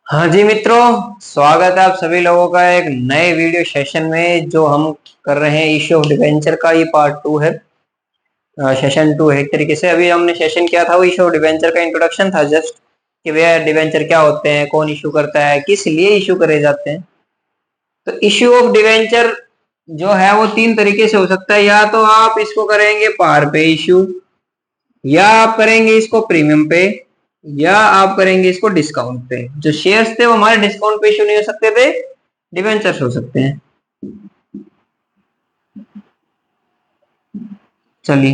हाँ जी मित्रों, स्वागत है आप सभी लोगों का एक नए वीडियो सेशन में। जो हम कर रहे हैं इश्यू ऑफ डिवेंचर का, ये पार्ट 2 है। सेशन 2 है एक तरीके से। अभी हमने सेशन किया था वो इश्यू ऑफ डिवेंचर का इंट्रोडक्शन था, जस्ट कि भैया डिवेंचर क्या होते हैं, कौन इश्यू करता है, किस लिए इश्यू करे जाते हैं। तो इश्यू ऑफ डिवेंचर जो है वो 3 तरीके से हो सकता है। या तो आप इसको करेंगे पार पे इश्यू, या आप करेंगे इसको प्रीमियम पे, या आप करेंगे इसको डिस्काउंट पे। जो शेयर्स थे वो हमारे डिस्काउंट पे इशू नहीं हो सकते थे, डिवेंचर्स हो सकते हैं। चलिए,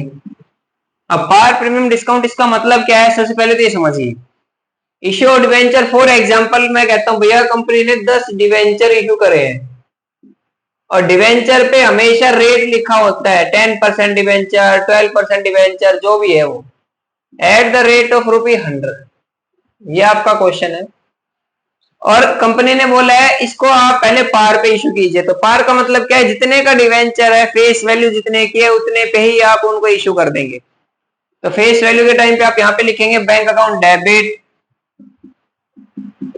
अब पार प्रीमियम डिस्काउंट इसका मतलब क्या है, सबसे पहले तो ये समझिए। इश्यू डिवेंचर, फॉर एग्जांपल मैं कहता हूं भैया कंपनी ने 10 डिवेंचर इशू करे हैं, और डिवेंचर पे हमेशा रेट लिखा होता है 10% डिवेंचर, 12% डिवेंचर, जो भी है वो एट द रेट ऑफ ₹100। ये आपका क्वेश्चन है, और कंपनी ने बोला है इसको आप पहले पार पे इशू कीजिए। तो पार का मतलब क्या है, जितने का डिवेंचर है, फेस वैल्यू जितने की है उतने पे ही आप उनको इशू कर देंगे। तो फेस वैल्यू के टाइम पे आप यहाँ पे लिखेंगे बैंक अकाउंट डेबिट।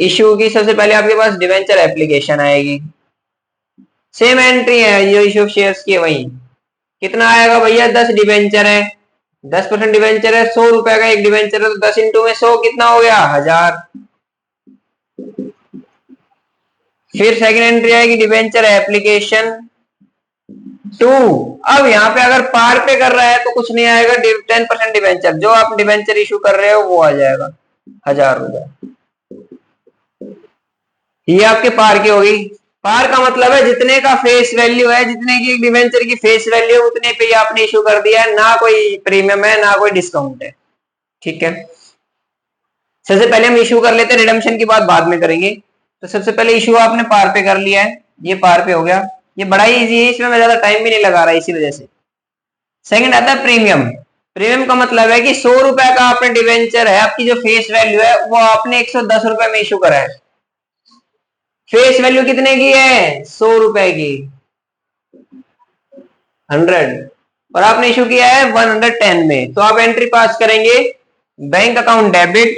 इशू की सबसे पहले आपके पास डिवेंचर एप्लीकेशन आएगी, सेम एंट्री है जो इशू शेयर्स की है वही। कितना आएगा भैया, 10 डिवेंचर है, 10% डिवेंचर है, ₹100 का एक डिवेंचर है, तो 10 इंटू में 100 कितना हो गया, 1000। फिर सेकंड एंट्री आएगी डिवेंचर एप्लीकेशन 2। अब यहाँ पे अगर पार पे कर रहा है तो कुछ नहीं आएगा, 10% डिवेंचर, जो आप डिवेंचर इशू कर रहे हो वो आ जाएगा, ₹1000। ये आपके पार की होगी। पार का मतलब है जितने का फेस वैल्यू है, जितने की डिवेंचर की फेस वैल्यू है उतने पे ही आपने इशू कर दिया है, ना कोई प्रीमियम है ना कोई डिस्काउंट है। ठीक है, सबसे पहले हम इशू कर लेते हैं, रिडम्पशन की बात बाद में करेंगे। तो सबसे पहले इशू आपने पार पे कर लिया है, ये पार पे हो गया। ये बड़ा ही इजी है, इसमें मैं ज्यादा टाइम भी नहीं लगा रहा इसी वजह से। सेकंड आता है प्रीमियम। प्रीमियम का मतलब है कि ₹100 का आपने डिवेंचर है, आपकी जो फेस वैल्यू है वो आपने ₹110 में इशू करा है। फेस वैल्यू कितने की है, ₹100 की, 100, और आपने इशू किया है 110 में। तो आप एंट्री पास करेंगे, bank account debit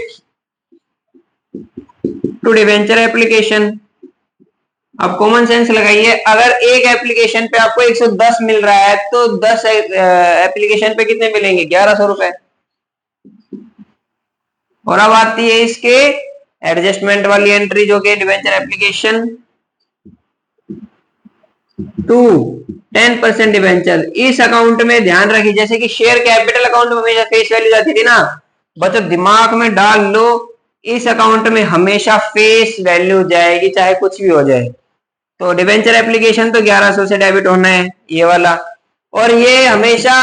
to debenture application. अब कॉमन सेंस लगाइए, अगर एक एप्लीकेशन पे आपको 110 मिल रहा है तो 10 एप्लीकेशन पे कितने मिलेंगे, ₹1100। और अब आती है इसके एडजस्टमेंट वाली एंट्री, जो कि डिवेंचर एप्लीकेशन 2, 10% डिवेंचर। इस अकाउंट में ध्यान रखिए, जैसे कि शेयर कैपिटल अकाउंट में हमेशा फेस वैल्यू जाती थी ना, बच्चों दिमाग में डाल लो, इस अकाउंट में हमेशा फेस वैल्यू जाएगी, चाहे कुछ भी हो जाए। तो डिवेंचर एप्लीकेशन तो 1100 से डेबिट होना है, ये वाला। और ये हमेशा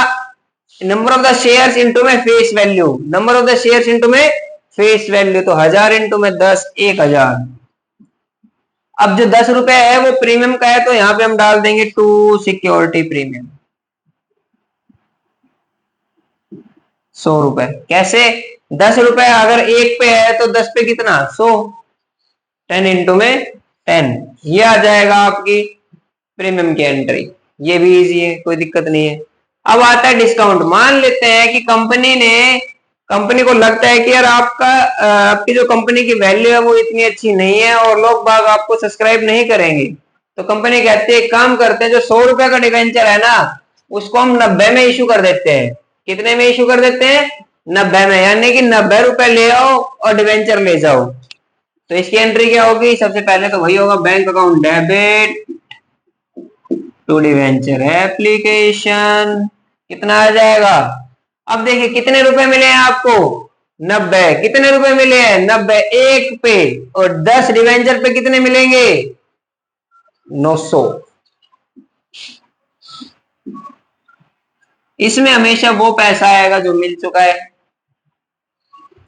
number of the shares into में face value, number of the shares into में फेस वैल्यू, तो 1000 इंटू में 10, 1000। अब जो ₹10 है वो प्रीमियम का है, तो यहाँ पे हम डाल देंगे टू सिक्योरिटी प्रीमियम, ₹100। कैसे, ₹10 अगर एक पे है तो 10 पे कितना, 100, 10 इंटू में 10, ये आ जाएगा आपकी प्रीमियम की एंट्री। ये भी इजी है, कोई दिक्कत नहीं है। अब आता है डिस्काउंट। मान लेते हैं कि कंपनी को लगता है कि यार आपकी जो कंपनी की वैल्यू है वो इतनी अच्छी नहीं है और लोग बाग आपको सब्सक्राइब नहीं करेंगे। तो कंपनी कहती है, काम करते हैं, जो ₹100 का डिवेंचर है ना उसको हम 90 में इशू कर देते हैं। कितने में इशू कर देते हैं, 90 में, यानी कि ₹90 ले आओ और डिवेंचर ले जाओ। तो इसकी एंट्री क्या होगी, सबसे पहले तो वही होगा, bank account debit to debenture application. कितना आ जाएगा, अब देखिए कितने रुपए मिले हैं आपको, 90। कितने रुपए मिले हैं, 90 एक पे, और 10 डिवेंचर पे कितने मिलेंगे, 900। इसमें हमेशा वो पैसा आएगा जो मिल चुका है।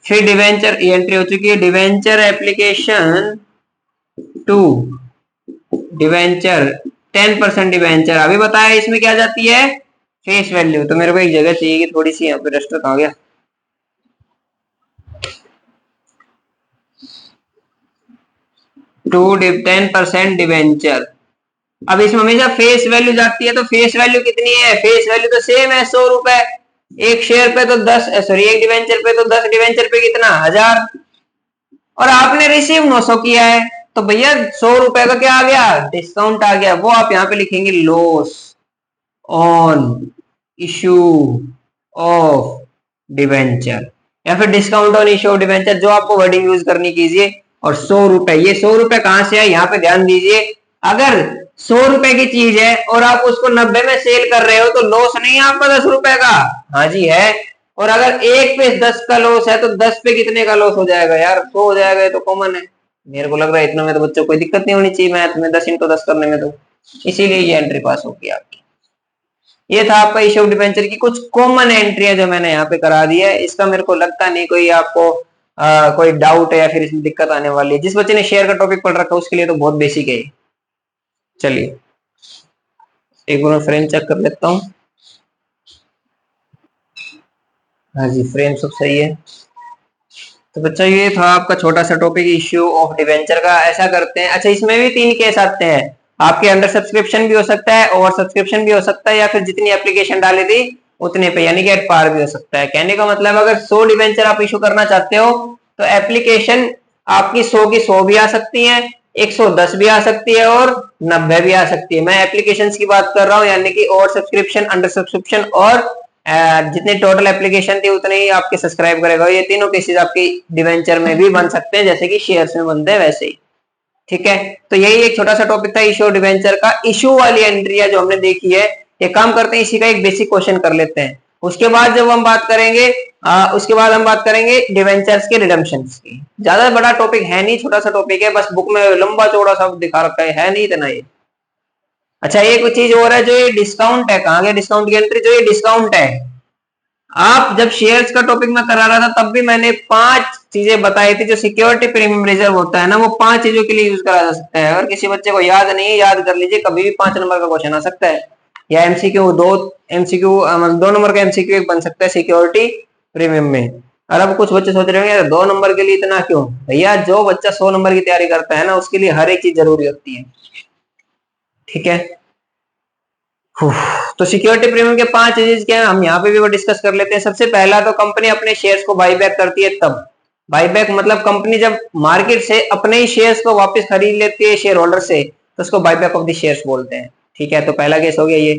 फिर डिवेंचर एंट्री हो चुकी है, डिवेंचर एप्लीकेशन 2, डिवेंचर 10% डिवेंचर। अभी बताया इसमें क्या जाती है, फेस वैल्यू। तो मेरे को एक जगह चाहिए कि थोड़ी सी, यहाँ पे रस्टर कहाँ गया, टू 10% डिवेंचर। अब इसमें हमेशा फेस वैल्यू जाती है, तो फेस वैल्यू कितनी है, फेस वैल्यू तो सेम है, ₹100। एक शेयर पे तो 10, सॉरी एक डिवेंचर पे तो 10 डिवेंचर पे कितना, 1000। और आपने रिसीव 900 किया है, तो भैया 100 रुपए का क्या आ गया, डिस्काउंट आ गया। वो आप यहाँ पे लिखेंगे loss on issue of debenture, या फिर discount on issue of debenture, जो आपको वर्डिंग यूज करनी कीजिए। और 100 रुपए, ये 100 रुपए कहां से है, यहाँ पे ध्यान दीजिए। अगर 100 रुपए की चीज है और आप उसको 90 में सेल कर रहे हो तो लॉस नहीं है आपका 10 रुपए का, हाँ जी है। और अगर एक पे 10 का लॉस है तो 10 पे कितने का लॉस हो जाएगा यार, 100 हो जाएगा, ये तो कॉमन है। मेरे को लग रहा है इतने में तो बच्चों को कोई दिक्कत नहीं होनी चाहिए मैथ में, 10 × 10 करने में, तो इसीलिए ये एंट्री पास होगी आपकी। ये था आपका इश्यू ऑफ डिबेंचर की कुछ कॉमन एंट्री है जो मैंने यहाँ पे करा दी है। इसका मेरे को लगता नहीं कोई आपको कोई डाउट है या फिर इसमें दिक्कत आने वाली है। जिस बच्चे ने शेयर का टॉपिक पढ़ रखा है उसके लिए तो बहुत बेसिक है। चलिए एक बार फ्रेम चेक कर लेता हूँ। हाँ जी, फ्रेम सब सही है। तो बच्चा ये था आपका छोटा सा टॉपिक इश्यू ऑफ डिवेंचर का। ऐसा करते हैं, अच्छा इसमें भी 3 केस आते हैं। आपके अंडर सब्सक्रिप्शन भी हो सकता है, ओवर सब्सक्रिप्शन भी हो सकता है, या फिर जितनी एप्लीकेशन डाली थी उतने पे, यानी कि एट पार भी हो सकता है। कहने का मतलब अगर 100 डिवेंचर आप इशू करना चाहते हो तो एप्लीकेशन आपकी 100 की 100 भी आ सकती है, 110 भी आ सकती है और 90 भी आ सकती है। मैं एप्लीकेशन की बात कर रहा हूँ, यानी कि ओवर सब्सक्रिप्शन, अंडर सब्सक्रिप्शन और जितने टोटल एप्लीकेशन थी उतने ही आपके सब्सक्राइब करेगा। ये तीनों केसेस आपके डिवेंचर में भी बन सकते हैं, जैसे कि शेयर्स में बनते हैं वैसे ही। ठीक है, तो यही एक छोटा सा टॉपिक था इश्यू डिवेंचर का। इश्यू वाली एंट्री है जो हमने देखी है, ये काम करते हैं, इसी का एक बेसिक क्वेश्चन कर लेते हैं। उसके बाद जब हम बात करेंगे उसके बाद हम बात करेंगे डिवेंचर्स के रिडम्पशन की। ज्यादा बड़ा टॉपिक है नहीं, छोटा सा टॉपिक है, बस बुक में लंबा चौड़ा सा दिखा रखा है नहीं इतना ये। अच्छा एक चीज और है, जो ये डिस्काउंट है, कहाँ गया डिस्काउंट की एंट्री, जो ये डिस्काउंट है, आप जब शेयर्स का टॉपिक में करा रहा था तब भी मैंने 5 चीजें बताई थी जो सिक्योरिटी प्रीमियम रिजर्व होता है ना, वो 5 चीजों के लिए यूज करा जा सकता है। अगर किसी बच्चे को याद नहीं है, याद कर लीजिए, कभी भी 5 नंबर का क्वेश्चन आ सकता है, या एमसीक्यू दो, एमसीक्यू 2 नंबर का एमसीक्यू एक बन सकता है सिक्योरिटी प्रीमियम में। और अब कुछ बच्चे सोच रहे होंगे यार 2 नंबर के लिए इतना क्यों, भैया जो बच्चा 100 नंबर की तैयारी करता है ना उसके लिए हर एक चीज जरूरी होती है। ठीक है, तो सिक्योरिटी प्रीमियम के 5 चीजेस क्या है, हम यहाँ पे भी वो डिस्कस कर लेते हैं। सबसे पहला तो कंपनी अपने शेयर्स को बाई बैक करती है तब। बाई बैक मतलब कंपनी जब मार्केट से अपने ही शेयर्स को वापस खरीद लेती है शेयर होल्डर से, तो उसको by back of the shares बोलते हैं। ठीक है, तो पहला केस हो गया ये।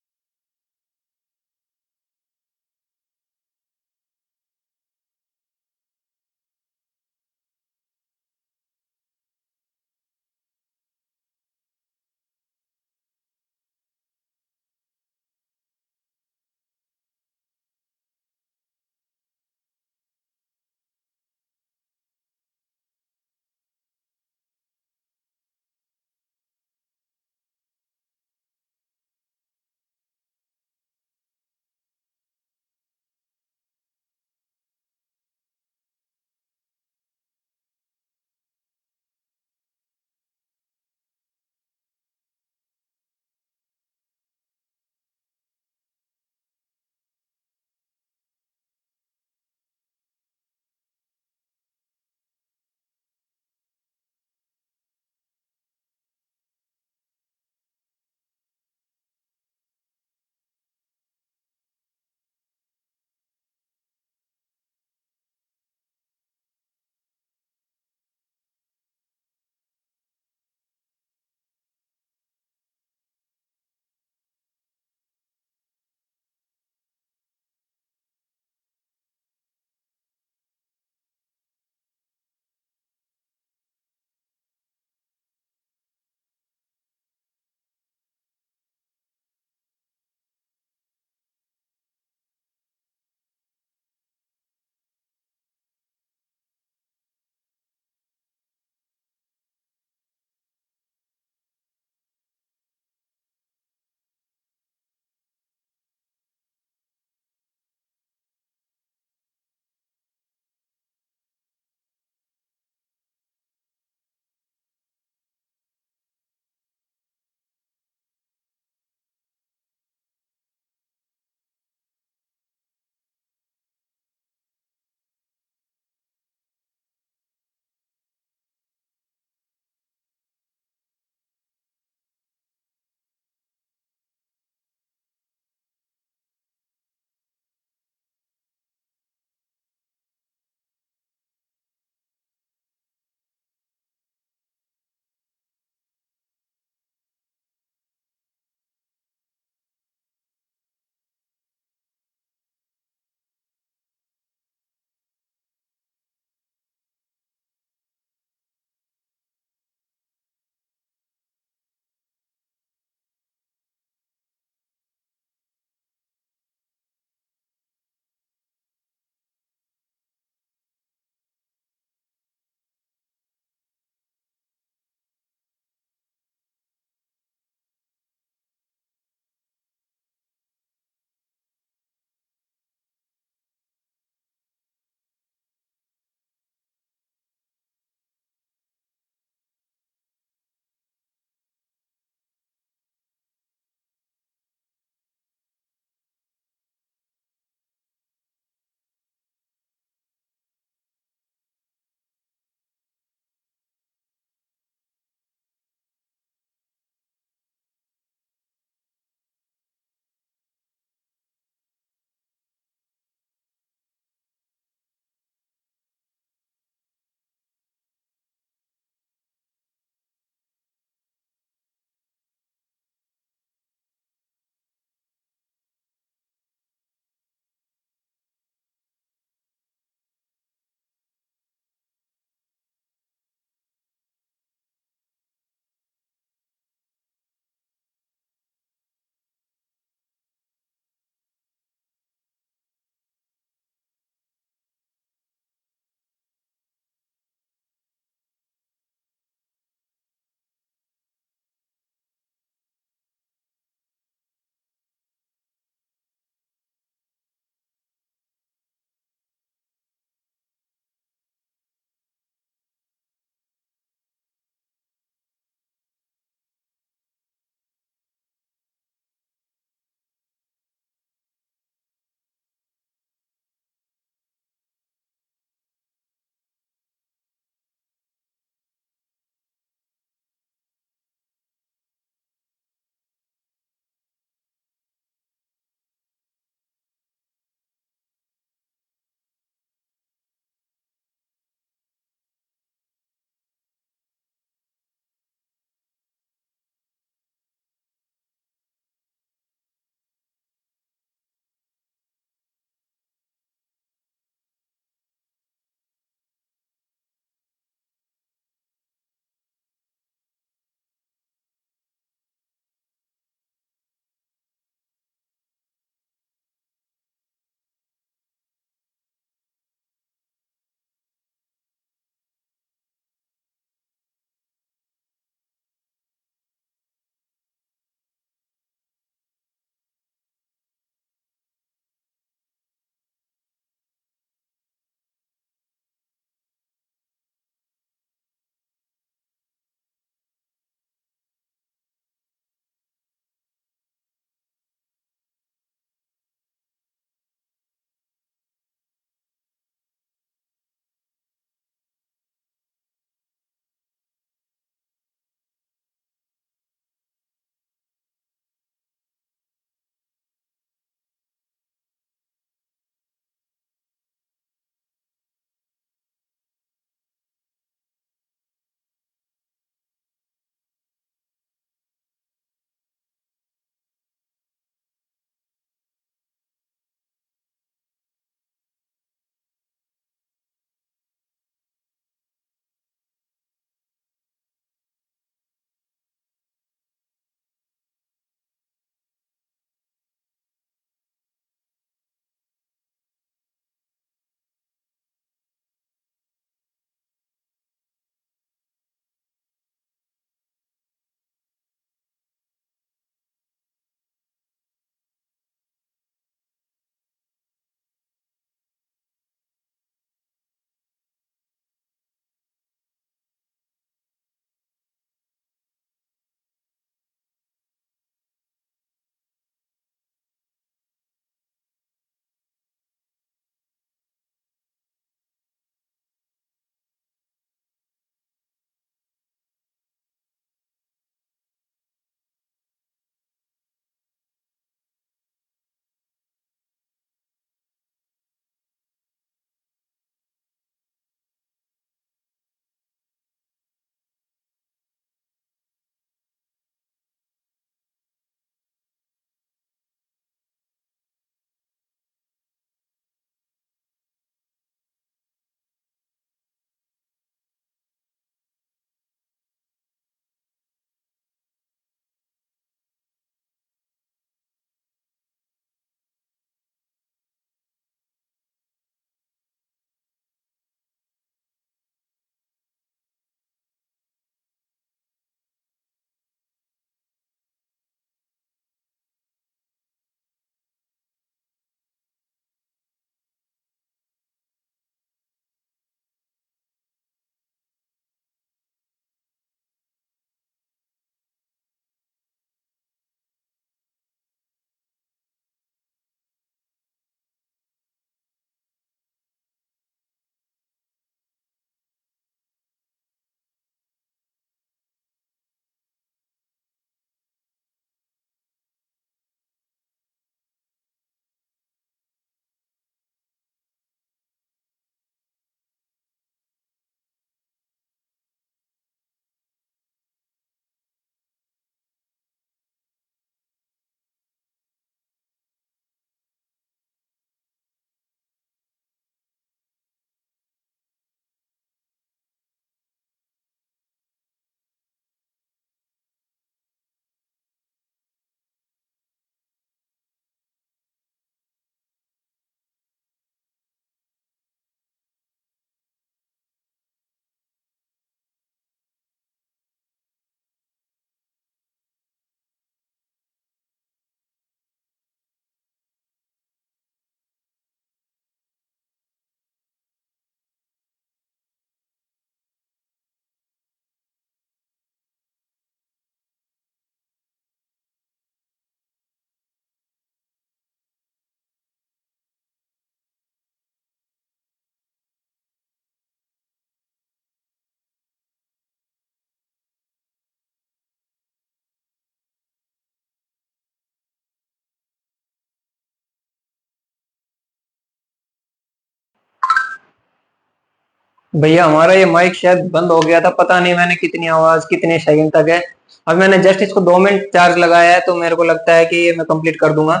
भैया हमारा ये माइक शायद बंद हो गया था, पता नहीं मैंने कितनी आवाज कितने सेकंड तक है। अब मैंने जस्ट इसको 2 मिनट चार्ज लगाया है, तो मेरे को लगता है कि ये मैं कंप्लीट कर दूंगा।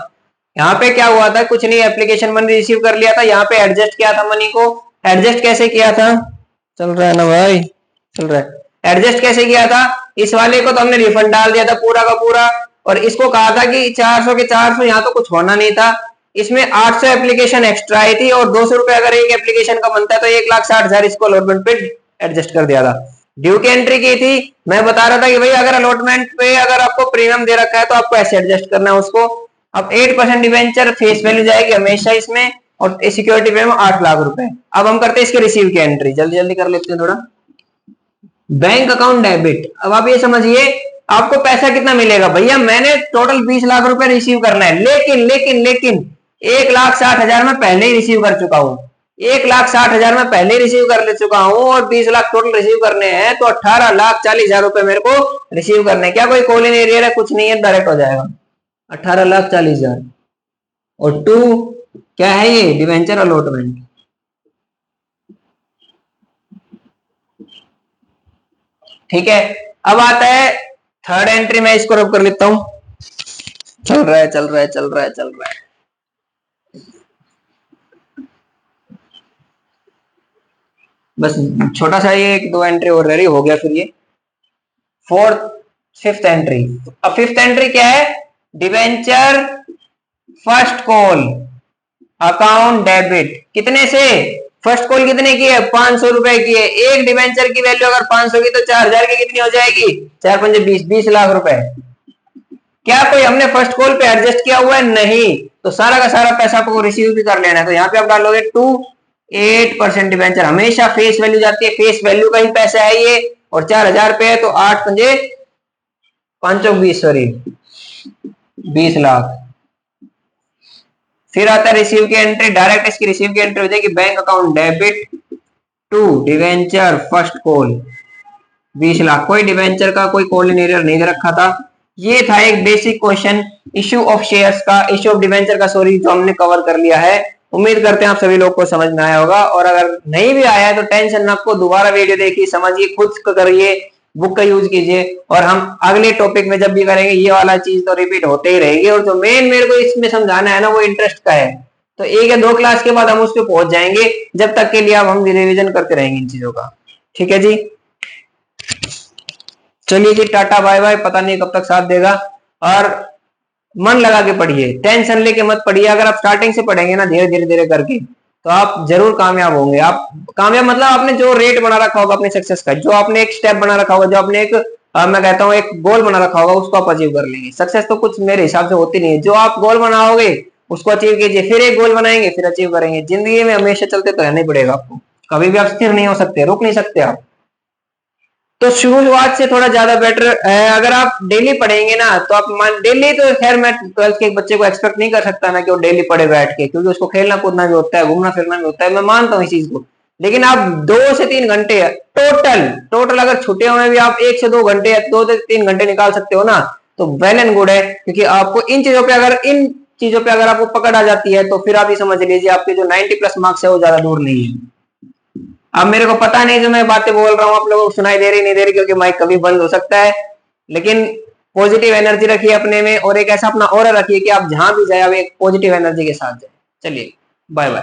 यहाँ पे क्या हुआ था, कुछ नहीं, एप्लीकेशन मनी रिसीव कर लिया था, यहाँ पे एडजस्ट किया था मनी को। एडजस्ट कैसे किया था, चल रहा है ना भाई, चल रहा है। एडजस्ट कैसे किया था, इस वाले को तो हमने रिफंड डाल दिया था पूरा का पूरा, और इसको कहा था कि 400 के 400, यहाँ तो कुछ होना नहीं था। इसमें 800 एप्लीकेशन एक्स्ट्रा आई थी, और 200 रुपए अगर एक एप्लीकेशन का बनता है तो 1,60,000 इसको अलॉटमेंट पे एडजस्ट कर दिया था। ड्यू की एंट्री की थी, मैं बता रहा था कि भाई अगर अलॉटमेंट पे अगर आपको प्रीमियम दे रखा है तो आपको ऐसे एडजस्ट करना है उसको। अब 8% डिवेंचर फेस वैल्यू जाएगी हमेशा इसमें, और सिक्योरिटी पे 8 लाख रुपए। अब हम करते हैं इसके रिसीव की एंट्री, जल्दी जल्दी कर लेते हैं थोड़ा। बैंक अकाउंट डेबिट, अब आप ये समझिए आपको पैसा कितना मिलेगा। भैया मैंने टोटल 20 लाख रुपए रिसीव करना है, लेकिन लेकिन लेकिन 1,60,000 में पहले ही रिसीव कर चुका हूं। 1,60,000 में पहले ही रिसीव कर ले चुका हूं, और 20 लाख टोटल रिसीव करने हैं, तो 18,40,000 रुपए मेरे को रिसीव करने हैं। क्या कोई कॉल इन एरियर है, कुछ नहीं है, डायरेक्ट हो जाएगा 18,40,000। और 2 क्या है, ये डिवेंचर अलॉटमेंट। ठीक है, अब आता है थर्ड एंट्री, मैं इसको रब कर लेता हूं। चल रहा है चल रहा है चल रहा है चल रहा है। बस छोटा सा ये 1-2 एंट्री और रही, हो गया फिर ये फिफ्थ एंट्री। अब फिफ्थ एंट्री क्या है, debenture first call account debit. कितने से, फर्स्ट कॉल कितने की है, 500 रुपए की है। एक डिवेंचर की वैल्यू अगर 500 की, तो 4,000 की कितनी हो जाएगी, 4 5 20 लाख रुपए। क्या कोई हमने फर्स्ट कॉल पे एडजस्ट किया हुआ है, नहीं, तो सारा का सारा पैसा आपको रिसीव भी कर लेना है। तो यहाँ पे आप डालोगे 8% डिवेंचर, हमेशा फेस वैल्यू जाती है, फेस वैल्यू का ही पैसा है ये, और 4,000 पे है, तो 8 5 20, सॉरी 20 लाख। फिर आता है रिसीव की एंट्री, डायरेक्ट इसकी रिसीव की एंट्री हो जाएगी, bank account debit to debenture first call 20 lakh. कोई डिवेंचर का कोई कॉल इन एरियर नहीं दे रखा था। ये था एक basic question issue of shares का, इश्यू ऑफ डिवेंचर का, सॉरी, जो हमने कवर कर लिया है। उम्मीद करते हैं आप सभी लोग को समझ में आया होगा, और अगर नहीं भी आया है तो टेंशन ना, आपको दोबारा वीडियो देखिए, समझिए, खुद करिए, बुक का यूज कीजिए, और हम अगले टॉपिक में जब भी करेंगे ये वाला चीज तो रिपीट होते ही रहेगी। और जो मेन मेरे को इसमें समझाना है ना, वो इंटरेस्ट का है, तो 1 या 2 क्लास के बाद हम उस पर पहुंच जाएंगे। जब तक के लिए अब हम रिविजन करते रहेंगे इन चीजों का। ठीक है जी, चलिए जी, टाटा बाय बाय। पता नहीं कब तक साथ देगा, और मन लगा के पढ़िए, टेंशन लेके मत पढ़िए। अगर आप स्टार्टिंग से पढ़ेंगे ना, धीरे धीरे धीरे करके, तो आप जरूर कामयाब होंगे। आप कामयाब मतलब आपने जो रेट बना रखा होगा अपने सक्सेस का, जो आपने एक स्टेप बना रखा होगा, जो आपने एक मैं कहता हूँ एक गोल बना रखा होगा, उसको आप अचीव कर लेंगे। सक्सेस तो कुछ मेरे हिसाब से होती नहीं है, जो आप गोल बनाओगे उसको अचीव कीजिए, फिर एक गोल बनाएंगे, फिर अचीव करेंगे। जिंदगी में हमेशा चलते तो रहना ही पड़ेगा आपको, कभी भी आप स्थिर नहीं हो सकते, रुक नहीं सकते आप। तो शुरुआत से थोड़ा ज्यादा बेटर है। अगर आप डेली पढ़ेंगे ना, तो आप डेली, तो खैर मैं 12th के एक बच्चे को एक्सपेक्ट नहीं कर सकता मैं कि वो डेली पढ़े बैठ के, क्योंकि उसको खेलना कूदना भी होता है, घूमना फिरना भी होता है, मैं मानता हूँ इस चीज को। लेकिन आप 2 से 3 घंटे टोटल अगर छुट्टियों में भी आप 1 से 2 घंटे या 2 से 3 घंटे निकाल सकते हो ना, तो वेल एंड गुड है। क्योंकि आपको इन चीजों पे अगर आपको पकड़ आ जाती है, तो फिर आप ये समझ लीजिए आपके जो 90+ मार्क्स है वो ज्यादा दूर नहीं है। अब मेरे को पता नहीं जो मैं बातें बोल रहा हूँ आप लोगों को सुनाई दे रही नहीं दे रही, क्योंकि माइक कभी बंद हो सकता है। लेकिन पॉजिटिव एनर्जी रखिए अपने में, और एक ऐसा अपना ऑरा रखिए कि आप जहां भी जाए आप एक पॉजिटिव एनर्जी के साथ जाए। चलिए, बाय बाय।